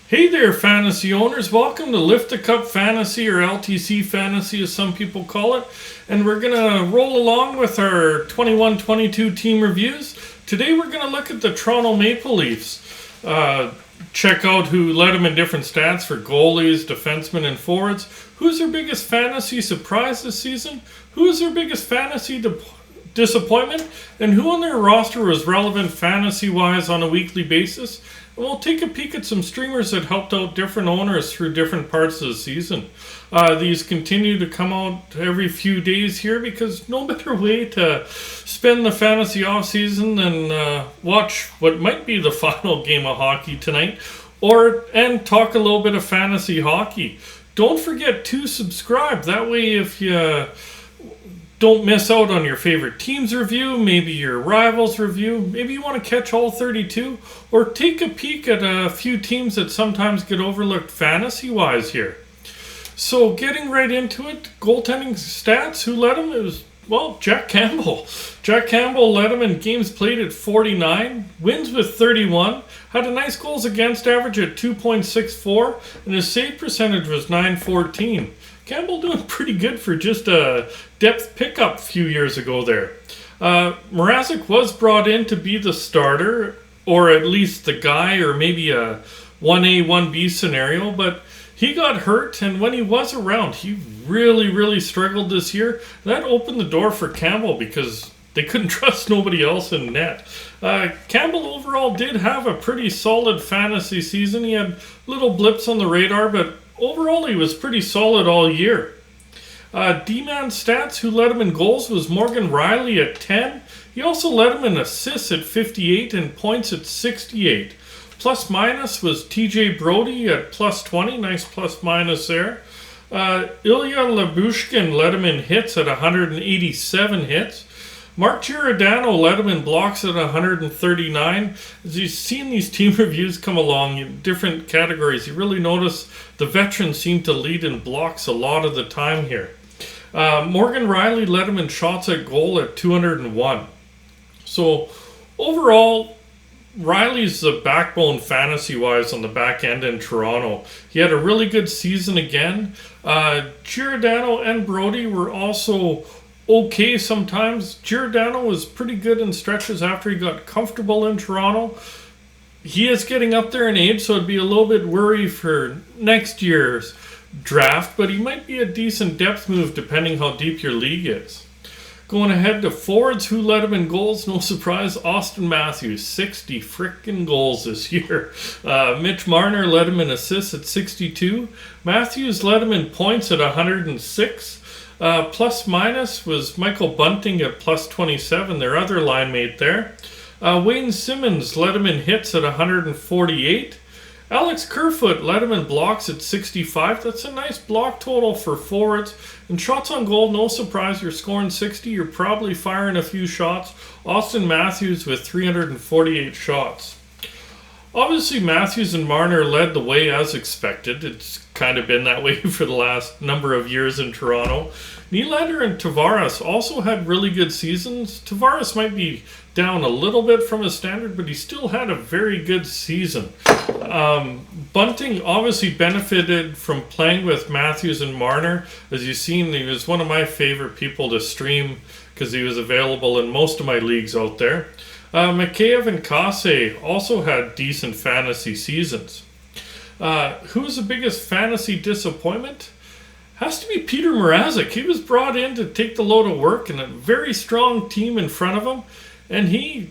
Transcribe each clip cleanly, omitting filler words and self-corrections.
Hey there, fantasy owners. Welcome to Lift the Cup Fantasy, or LTC Fantasy as some people call it. And we're going to roll along with our 21-22 team reviews. Today we're going to look at the Toronto Maple Leafs. Check out who led them in different stats for goalies, defensemen, and forwards. Who's their biggest fantasy surprise this season? Who's their biggest fantasy disappointment? And who on their roster was relevant fantasy-wise on a weekly basis? And we'll take a peek at some streamers that helped out different owners through different parts of the season. These continue to come out every few days here because no better way to spend the fantasy off-season than watch what might be the final game of hockey tonight, and talk a little bit of fantasy hockey. Don't forget to subscribe. That way, if you don't miss out on your favorite team's review, maybe your rivals review, maybe you want to catch all 32, or take a peek at a few teams that sometimes get overlooked fantasy-wise here. So getting right into it, goaltending stats, who led him? It was, Jack Campbell. Jack Campbell led him in games played at 49, wins with 31, had a nice goals against average at 2.64, and his save percentage was .914. Campbell doing pretty good for just a depth pickup a few years ago there. Mrazek was brought in to be the starter, or at least the guy, or maybe a 1A, 1B scenario, but he got hurt, and when he was around, he really struggled this year. That opened the door for Campbell because they couldn't trust nobody else in net. Campbell overall did have a pretty solid fantasy season. He had little blips on the radar, but overall, he was pretty solid all year. D-man stats, who led him in goals, was Morgan Rielly at 10. He also led him in assists at 58 and points at 68. Plus minus was TJ Brody at plus 20. Nice plus minus there. Ilya Lyubushkin led him in hits at 187 hits. Mark Giordano led him in blocks at 139. As you've seen these team reviews come along in different categories, you really notice the veterans seem to lead in blocks a lot of the time here. Morgan Rielly led him in shots at goal at 201. So overall, Riley's the backbone fantasy-wise on the back end in Toronto. He had a really good season again. Giordano and Brody were also okay sometimes. Giordano was pretty good in stretches after he got comfortable in Toronto. He is getting up there in age, so it'd be a little bit worry for next year's draft, but he might be a decent depth move depending how deep your league is. Going ahead to forwards, who led him in goals? No surprise, Austin Matthews, 60 frickin' goals this year. Mitch Marner led him in assists at 62. Matthews led him in points at 106. Plus minus was Michael Bunting at plus 27, their other line mate there. Wayne Simmons led him in hits at 148. Alex Kerfoot led him in blocks at 65. That's a nice block total for forwards. And shots on goal, no surprise, you're scoring 60. You're probably firing a few shots. Austin Matthews with 348 shots. Obviously, Matthews and Marner led the way as expected. It's kind of been that way for the last number of years in Toronto. Nylander and Tavares also had really good seasons. Tavares might be down a little bit from his standard, but he still had a very good season. Bunting obviously benefited from playing with Matthews and Marner. As you've seen, he was one of my favorite people to stream because he was available in most of my leagues out there. Mikheyev and Kase also had decent fantasy seasons. Who's the biggest fantasy disappointment? Has to be Peter Mrazek. He was brought in to take the load of work and a very strong team in front of him. And he,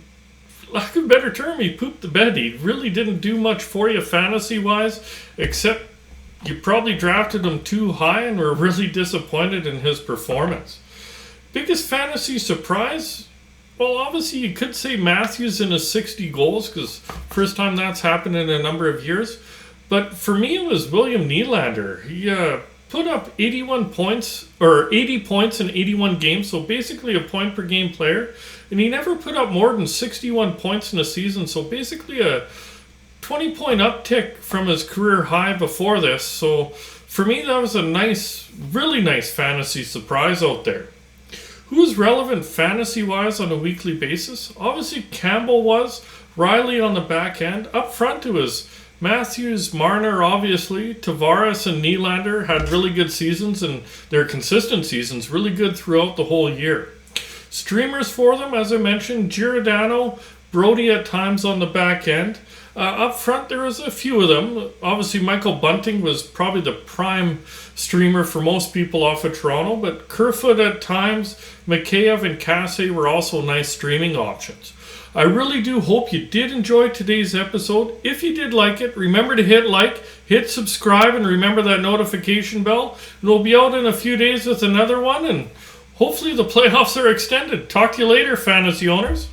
lack of a better term, he pooped the bed. He really didn't do much for you fantasy-wise, except you probably drafted him too high and were really disappointed in his performance. Biggest fantasy surprise? Well, obviously you could say Matthews in his 60 goals, because first time that's happened in a number of years. But for me, it was William Nylander. He put up 81 points, or 80 points in 81 games, so basically a point per game player. And he never put up more than 61 points in a season, so basically a 20-point uptick from his career high before this. So for me, that was a nice, really nice fantasy surprise out there. Who's relevant fantasy-wise on a weekly basis? Obviously, Campbell was. Rielly on the back end. Up front, it was Matthews, Marner, obviously, Tavares and Nylander had really good seasons, and their consistent seasons really good throughout the whole year. Streamers for them, as I mentioned, Giordano, Brody at times on the back end. Up front, there was a few of them. Obviously, Michael Bunting was probably the prime streamer for most people off of Toronto, but Kerfoot at times, Mikheyev and Kase were also nice streaming options. I really do hope you did enjoy today's episode. If you did like it, remember to hit like, hit subscribe, and remember that notification bell. And we'll be out in a few days with another one, and hopefully the playoffs are extended. Talk to you later, fantasy owners.